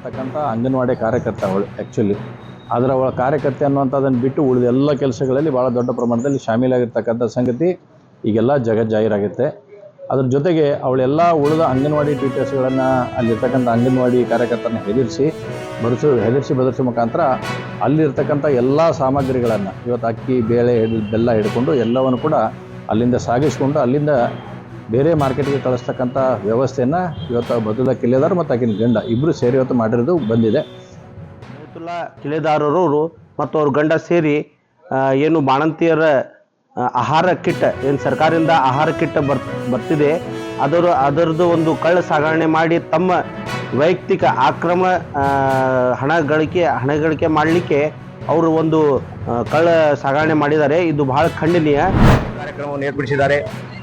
ಇರ್ತಕ್ಕಂಥ ಅಂಗನವಾಡಿ ಕಾರ್ಯಕರ್ತ ಅವಳು ಆ್ಯಕ್ಚುಲಿ. ಆದರೆ ಅವಳ ಕಾರ್ಯಕರ್ತೆ ಅನ್ನುವಂಥದ್ದನ್ನು ಬಿಟ್ಟು ಉಳಿದ ಎಲ್ಲ ಕೆಲಸಗಳಲ್ಲಿ ಭಾಳ ದೊಡ್ಡ ಪ್ರಮಾಣದಲ್ಲಿ ಶಾಮೀಲಾಗಿರ್ತಕ್ಕಂಥ ಸಂಗತಿ ಈಗೆಲ್ಲ ಜಗಜ್ಜಾಹೀರಾಗುತ್ತೆ. ಅದ್ರ ಜೊತೆಗೆ ಅವಳೆಲ್ಲ ಉಳಿದ ಅಂಗನವಾಡಿ ಟೀಚರ್ಸ್ಗಳನ್ನು ಅಲ್ಲಿರ್ತಕ್ಕಂಥ ಅಂಗನವಾಡಿ ಕಾರ್ಯಕರ್ತರನ್ನ ಹೆದರಿಸಿ ಬೆದರಿಸೋ ಮುಖಾಂತರ ಅಲ್ಲಿರ್ತಕ್ಕಂಥ ಎಲ್ಲ ಸಾಮಗ್ರಿಗಳನ್ನು ಇವತ್ತು ಅಕ್ಕಿ ಬೇಳೆ ಬೆಲ್ಲ ಹಿಡ್ಕೊಂಡು ಎಲ್ಲವನ್ನು ಕೂಡ ಅಲ್ಲಿಂದ ಸಾಗಿಸ್ಕೊಂಡು ಅಲ್ಲಿಂದ ಬೇರೆ ಮಾರ್ಕೆಟ್ಗೆ ಕಳಿಸ್ತಕ್ಕಂಥ ವ್ಯವಸ್ಥೆಯನ್ನು ಇವತ್ತು ಬದುಲ ಕಿಲೆದಾರ್ ಮತ್ತು ಆಕಿನ ಗಂಡ ಇಬ್ಬರು ಸೇರಿ ಇವತ್ತು ಮಾಡಿರೋದು ಬಂದಿದೆ. ಬೈತುಲ್ಲಾ ಕಿಲೆದಾರರವರು ಮತ್ತು ಅವ್ರ ಗಂಡ ಸೇರಿ ಏನು ಬಾಣಂತಿಯರ ಆಹಾರ ಕಿಟ್ ಏನು ಸರ್ಕಾರದಿಂದ ಆಹಾರ ಕಿಟ್ ಬರ್ತಿದೆ ಅದರದ್ದು ಒಂದು ಕಳ್ಳ ಸಾಗಣೆ ಮಾಡಿ ತಮ್ಮ ವೈಯಕ್ತಿಕ ಆಕ್ರಮ ಹಣ ಗಳಿಕೆ ಮಾಡಲಿಕ್ಕೆ ಅವರು ಒಂದು ಕಳ್ಳ ಸಾಗಣೆ ಮಾಡಿದ್ದಾರೆ. ಇದು ಬಹಳ ಖಂಡನೀಯ. ಕಾರ್ಯಕ್ರಮವನ್ನು ಏರ್ಪಡಿಸಿದ್ದಾರೆ.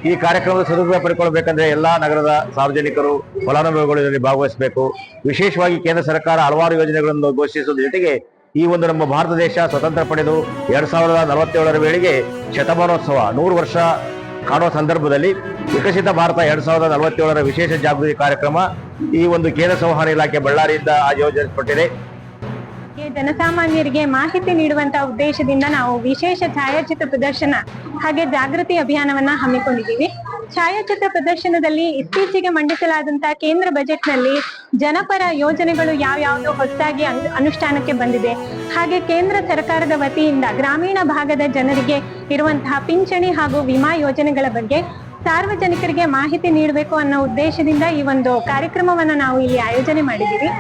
ಈ ಕಾರ್ಯಕ್ರಮದ ಸದುಪಯೋಗ ಪಡೆದುಕೊಳ್ಳಬೇಕಂದ್ರೆ ಎಲ್ಲ ನಗರದ ಸಾರ್ವಜನಿಕರು ಫಲಾನುಭವಿಗಳು ಇದರಲ್ಲಿ ಭಾಗವಹಿಸಬೇಕು. ವಿಶೇಷವಾಗಿ ಕೇಂದ್ರ ಸರ್ಕಾರ ಹಲವಾರು ಯೋಜನೆಗಳನ್ನು ಘೋಷಿಸುವ ಜೊತೆಗೆ ಈ ಒಂದು ನಮ್ಮ ಭಾರತ ದೇಶ ಸ್ವತಂತ್ರ ಪಡೆದು 2047ರ ವೇಳೆಗೆ ಶತಮಾನೋತ್ಸವ 100 ವರ್ಷ ಕಾಣುವ ಸಂದರ್ಭದಲ್ಲಿ ವಿಕಸಿತ ಭಾರತ 2047ರ ವಿಶೇಷ ಜಾಗೃತಿ ಕಾರ್ಯಕ್ರಮ ಈ ಒಂದು ಕೇಂದ್ರ ಸಂವಹನ ಇಲಾಖೆ ಬಳ್ಳಾರಿಯಿಂದ ಆಯೋಜಿಸಲ್ಪಟ್ಟಿದೆ. ಜನಸಾಮಾನ್ಯರಿಗೆ ಮಾಹಿತಿ ನೀಡುವಂತಹ ಉದ್ದೇಶದಿಂದ ನಾವು ವಿಶೇಷ ಛಾಯಾಚಿತ್ರ ಪ್ರದರ್ಶನ ಹಾಗೆ ಜಾಗೃತಿ ಅಭಿಯಾನವನ್ನ ಹಮ್ಮಿಕೊಂಡಿದ್ದೀವಿ. ಛಾಯಾಚಿತ್ರ ಪ್ರದರ್ಶನದಲ್ಲಿ ಇತ್ತೀಚೆಗೆ ಮಂಡಿಸಲಾದಂತಹ ಕೇಂದ್ರ ಬಜೆಟ್ನಲ್ಲಿ ಜನಪರ ಯೋಜನೆಗಳು ಯಾವ್ಯಾವುದು ಹೊಸದಾಗಿ ಅನುಷ್ಠಾನಕ್ಕೆ ಬಂದಿದೆ, ಹಾಗೆ ಕೇಂದ್ರ ಸರ್ಕಾರದ ವತಿಯಿಂದ ಗ್ರಾಮೀಣ ಭಾಗದ ಜನರಿಗೆ ಇರುವಂತಹ ಪಿಂಚಣಿ ಹಾಗೂ ವಿಮಾ ಯೋಜನೆಗಳ ಬಗ್ಗೆ ಸಾರ್ವಜನಿಕರಿಗೆ ಮಾಹಿತಿ ನೀಡಬೇಕು ಅನ್ನೋ ಉದ್ದೇಶದಿಂದ ಈ ಒಂದು ಕಾರ್ಯಕ್ರಮವನ್ನು ನಾವು ಇಲ್ಲಿ ಆಯೋಜನೆ ಮಾಡಿದ್ದೀವಿ.